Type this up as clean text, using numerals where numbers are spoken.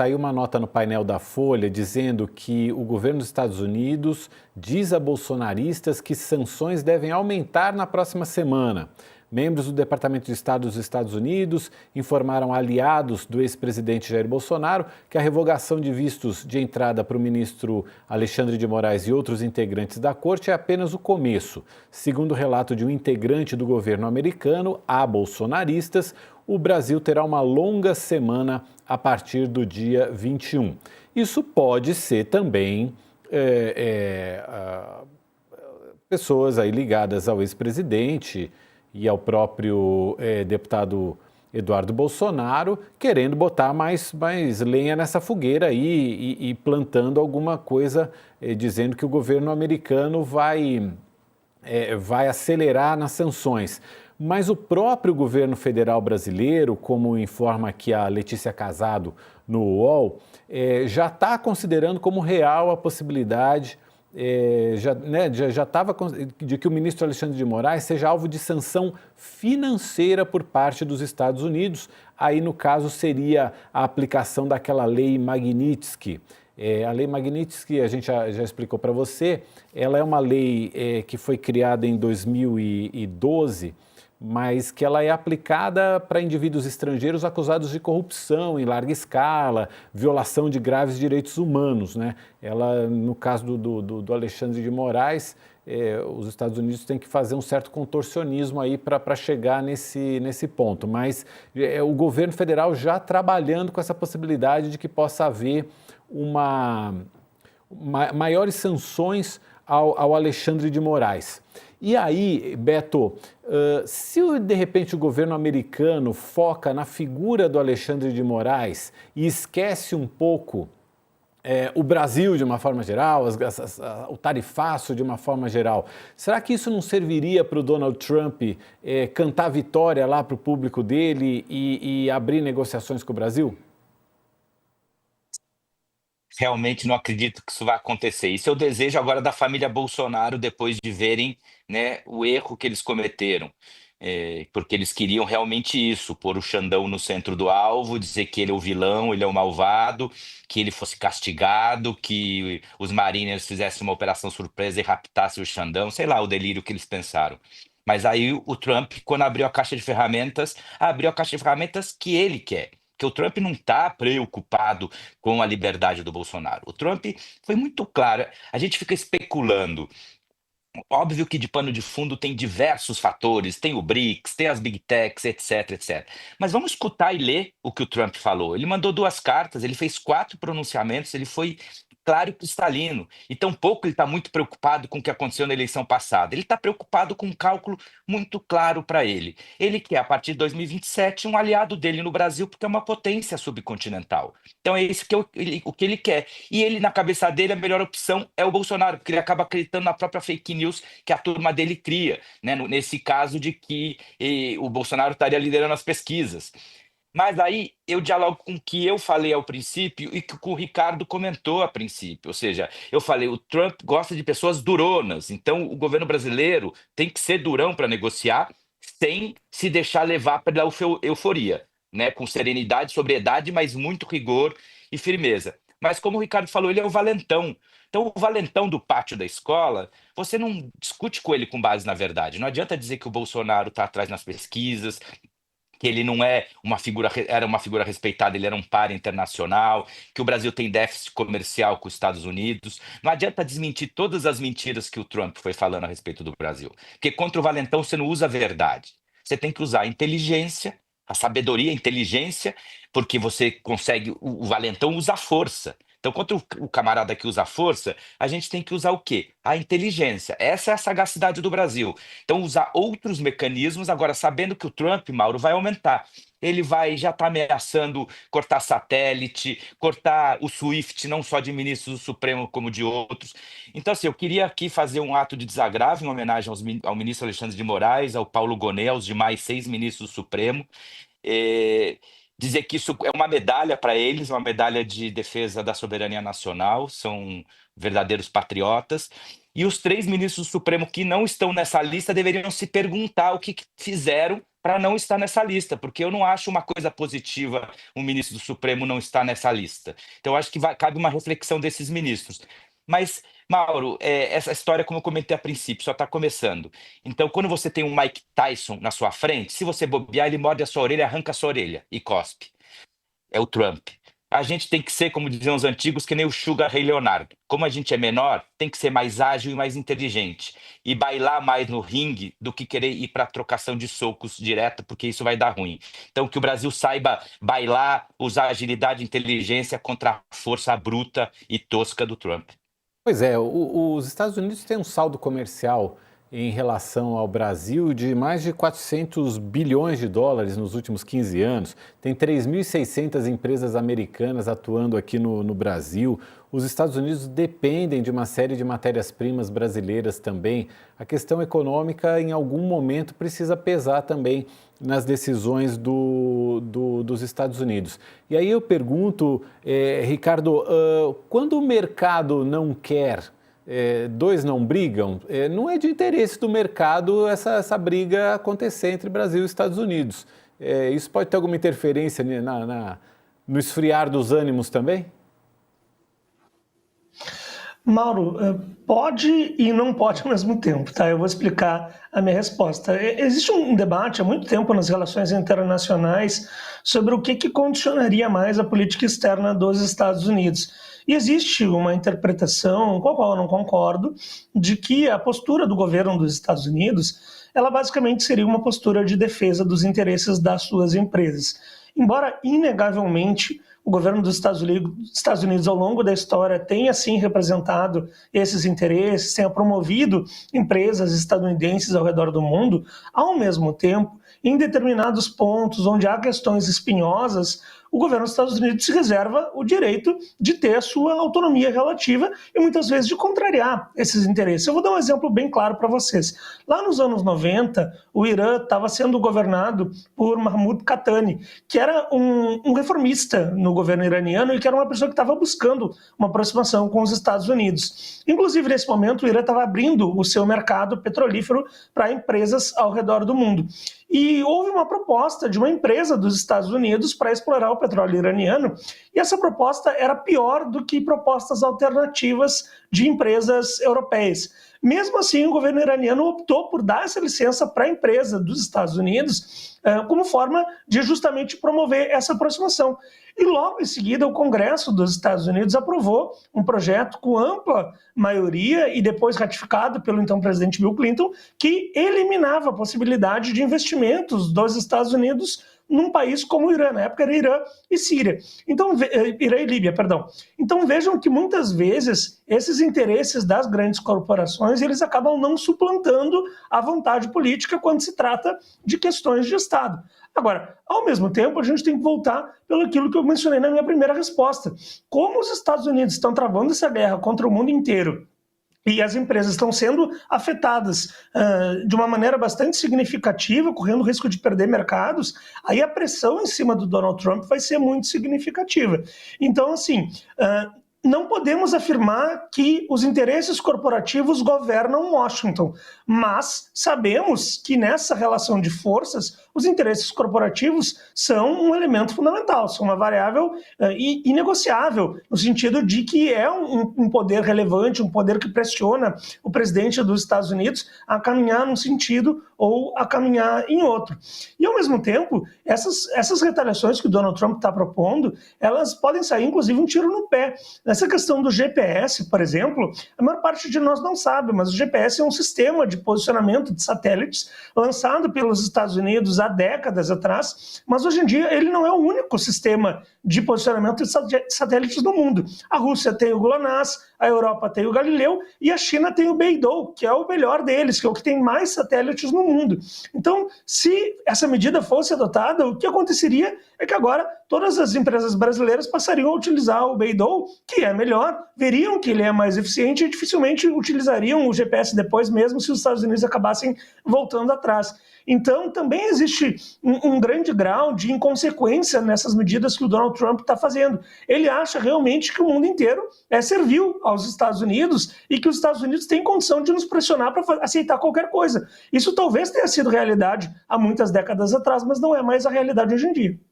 tá aí uma nota no painel da Folha dizendo que o governo dos Estados Unidos diz a bolsonaristas que sanções devem aumentar na próxima semana. Membros do Departamento de Estado dos Estados Unidos informaram aliados do ex-presidente Jair Bolsonaro que a revogação de vistos de entrada para o ministro Alexandre de Moraes e outros integrantes da corte é apenas o começo. Segundo o relato de um integrante do governo americano, a bolsonaristas, o Brasil terá uma longa semana a partir do dia 21. Isso pode ser também pessoas aí ligadas ao ex-presidente e ao próprio deputado Eduardo Bolsonaro querendo botar mais lenha nessa fogueira aí e plantando alguma coisa, dizendo que o governo americano vai acelerar nas sanções. Mas o próprio governo federal brasileiro, como informa aqui a Letícia Casado no UOL, já está considerando como real a possibilidade já estava de que o ministro Alexandre de Moraes seja alvo de sanção financeira por parte dos Estados Unidos. Aí, no caso, seria a aplicação daquela lei Magnitsky. A lei Magnitsky, a gente já explicou para você, ela é uma lei que foi criada em 2012, mas que ela é aplicada para indivíduos estrangeiros acusados de corrupção em larga escala, violação de graves direitos humanos, né? Ela, no caso do Alexandre de Moraes, os Estados Unidos têm que fazer um certo contorcionismo aí para chegar nesse ponto, mas o governo federal já trabalhando com essa possibilidade de que possa haver maiores sanções ao Alexandre de Moraes. E aí, Beto, se de repente o governo americano foca na figura do Alexandre de Moraes e esquece um pouco o Brasil de uma forma geral, o tarifaço de uma forma geral, será que isso não serviria para o Donald Trump cantar vitória lá para o público dele e abrir negociações com o Brasil? Realmente não acredito que isso vai acontecer. Isso é o desejo agora da família Bolsonaro, depois de verem, né, o erro que eles cometeram. Porque eles queriam realmente isso, pôr o Xandão no centro do alvo, dizer que ele é o vilão, ele é o malvado, que ele fosse castigado, que os Mariners fizessem uma operação surpresa e raptassem o Xandão, sei lá, o delírio que eles pensaram. Mas aí o Trump, quando abriu a caixa de ferramentas, abriu a caixa de ferramentas que ele quer. Porque o Trump não está preocupado com a liberdade do Bolsonaro. O Trump foi muito claro. A gente fica especulando. Óbvio que de pano de fundo tem diversos fatores, tem o BRICS, tem as Big Techs, etc, etc. Mas vamos escutar e ler o que o Trump falou. Ele mandou 2 cartas, ele fez 4 pronunciamentos, ele foi claro e cristalino. E tampouco ele está muito preocupado com o que aconteceu na eleição passada. Ele está preocupado com um cálculo muito claro para ele. Ele quer, a partir de 2027, um aliado dele no Brasil, porque é uma potência subcontinental. Então é isso que o que ele quer. E ele, na cabeça dele, a melhor opção é o Bolsonaro, porque ele acaba acreditando na própria fake news que a turma dele cria, né? Nesse caso de que o Bolsonaro estaria liderando as pesquisas. Mas aí eu dialogo com o que eu falei ao princípio e que o Ricardo comentou a princípio. Ou seja, eu falei, o Trump gosta de pessoas duronas, então o governo brasileiro tem que ser durão para negociar sem se deixar levar pela euforia, né? Com serenidade, sobriedade, mas muito rigor e firmeza. Mas como o Ricardo falou, ele é o valentão. Então, o valentão do pátio da escola, você não discute com ele com base na verdade. Não adianta dizer que o Bolsonaro está atrás nas pesquisas, que ele não é uma figura, era uma figura respeitada, ele era um par internacional, que o Brasil tem déficit comercial com os Estados Unidos. Não adianta desmentir todas as mentiras que o Trump foi falando a respeito do Brasil. Porque contra o valentão você não usa a verdade. Você tem que usar a inteligência, a sabedoria, a inteligência, porque você consegue, o valentão usa a força. Então, contra o camarada que usa a força, a gente tem que usar o quê? A inteligência. Essa é a sagacidade do Brasil. Então, usar outros mecanismos, agora sabendo que o Trump, Mauro, vai aumentar. Ele já está ameaçando cortar satélite, cortar o SWIFT, não só de ministros do Supremo, como de outros. Então, assim, eu queria aqui fazer um ato de desagravo em homenagem ao ministro Alexandre de Moraes, ao Paulo Gonet, aos demais 6 ministros do Supremo. É, dizer que isso é uma medalha para eles, uma medalha de defesa da soberania nacional, são verdadeiros patriotas. E os 3 ministros do Supremo que não estão nessa lista deveriam se perguntar o que fizeram para não estar nessa lista, porque eu não acho uma coisa positiva o ministro do Supremo não estar nessa lista. Então, eu acho que cabe uma reflexão desses ministros. Mas, Mauro, essa história, como eu comentei a princípio, só está começando. Então, quando você tem um Mike Tyson na sua frente, se você bobear, ele morde a sua orelha, arranca a sua orelha e cospe. É o Trump. A gente tem que ser, como diziam os antigos, que nem o Sugar Ray Leonardo. Como a gente é menor, tem que ser mais ágil e mais inteligente. E bailar mais no ringue do que querer ir para a trocação de socos direto, porque isso vai dar ruim. Então, que o Brasil saiba bailar, usar agilidade e inteligência contra a força bruta e tosca do Trump. Pois é, os Estados Unidos têm um saldo comercial em relação ao Brasil de mais de 400 bilhões de dólares nos últimos 15 anos. Tem 3.600 empresas americanas atuando aqui no Brasil. Os Estados Unidos dependem de uma série de matérias-primas brasileiras também. A questão econômica, em algum momento, precisa pesar também nas decisões dos Estados Unidos. E aí eu pergunto, Ricardo, quando o mercado não quer, dois não brigam, não é de interesse do mercado essa briga acontecer entre Brasil e Estados Unidos. Isso pode ter alguma interferência no esfriar dos ânimos também? Mauro, pode e não pode ao mesmo tempo, tá? Eu vou explicar a minha resposta. Existe um debate há muito tempo nas relações internacionais sobre o que condicionaria mais a política externa dos Estados Unidos. E existe uma interpretação, com a qual eu não concordo, de que a postura do governo dos Estados Unidos, ela basicamente seria uma postura de defesa dos interesses das suas empresas. Embora, inegavelmente, o governo dos Estados Unidos, ao longo da história, tenha, sim, representado esses interesses, tenha promovido empresas estadunidenses ao redor do mundo, ao mesmo tempo, em determinados pontos onde há questões espinhosas, o governo dos Estados Unidos se reserva o direito de ter a sua autonomia relativa e muitas vezes de contrariar esses interesses. Eu vou dar um exemplo bem claro para vocês. Lá nos anos 90, o Irã estava sendo governado por Mahmoud Khatami, que era um reformista no governo iraniano e que era uma pessoa que estava buscando uma aproximação com os Estados Unidos. Inclusive, nesse momento, o Irã estava abrindo o seu mercado petrolífero para empresas ao redor do mundo. E houve uma proposta de uma empresa dos Estados Unidos para explorar o petróleo iraniano, e essa proposta era pior do que propostas alternativas de empresas europeias. Mesmo assim, o governo iraniano optou por dar essa licença para a empresa dos Estados Unidos como forma de justamente promover essa aproximação. E logo em seguida, o Congresso dos Estados Unidos aprovou um projeto com ampla maioria e depois ratificado pelo então presidente Bill Clinton, que eliminava a possibilidade de investimentos dos Estados Unidos num país como o Irã. Na época era Irã e Síria. Então, Irã e Líbia, perdão. Então vejam que muitas vezes esses interesses das grandes corporações, eles acabam não suplantando a vontade política quando se trata de questões de Estado. Agora, ao mesmo tempo, a gente tem que voltar pelo aquilo que eu mencionei na minha primeira resposta. Como os Estados Unidos estão travando essa guerra contra o mundo inteiro, e as empresas estão sendo afetadas de uma maneira bastante significativa, correndo o risco de perder mercados, aí a pressão em cima do Donald Trump vai ser muito significativa. Então, assim, não podemos afirmar que os interesses corporativos governam Washington, mas sabemos que nessa relação de forças, os interesses corporativos são um elemento fundamental, são uma variável inegociável, no sentido de que é um poder relevante, um poder que pressiona o presidente dos Estados Unidos a caminhar num sentido ou a caminhar em outro. E, ao mesmo tempo, essas retaliações que o Donald Trump está propondo, elas podem sair, inclusive, um tiro no pé. Nessa questão do GPS, por exemplo, a maior parte de nós não sabe, mas o GPS é um sistema de posicionamento de satélites lançado pelos Estados Unidos há décadas atrás, mas hoje em dia ele não é o único sistema de posicionamento de satélites no mundo. A Rússia tem o GLONASS, a Europa tem o Galileu e a China tem o Beidou, que é o melhor deles, que é o que tem mais satélites no mundo. Então, se essa medida fosse adotada, o que aconteceria é que agora todas as empresas brasileiras passariam a utilizar o Beidou, que é melhor, veriam que ele é mais eficiente e dificilmente utilizariam o GPS depois, mesmo se os Estados Unidos acabassem voltando atrás. Então, também existe um grande grau de inconsequência nessas medidas que o Donald Trump está fazendo. Ele acha realmente que o mundo inteiro é servil aos Estados Unidos e que os Estados Unidos têm condição de nos pressionar para aceitar qualquer coisa. Isso talvez tenha sido realidade há muitas décadas atrás, mas não é mais a realidade hoje em dia.